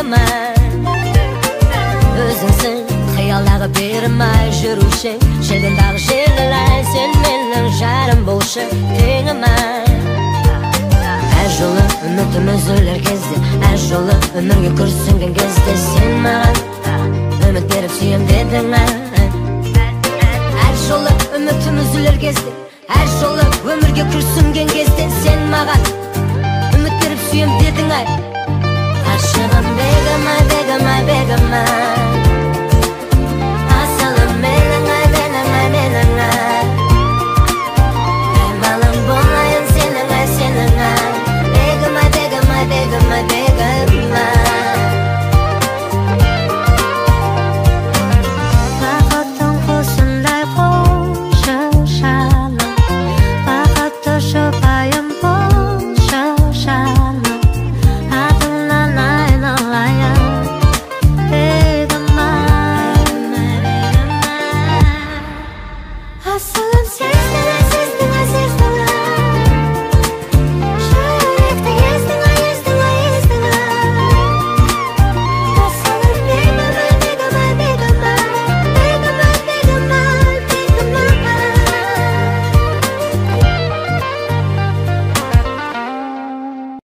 tengman Özünsün hayallara bermay жүрушің Желдендағы желділай sen менің жарым болшы теңman Әр жолы үмітім үзілер кезде Әр жолы өмірге күрсінген кезде Сен маған үміт беріп сүйем дедің Әр жолы үмітім үзілер кезде Әр жолы өмірге күрсінген кезде Сен маған үміт беріп сүйем дедің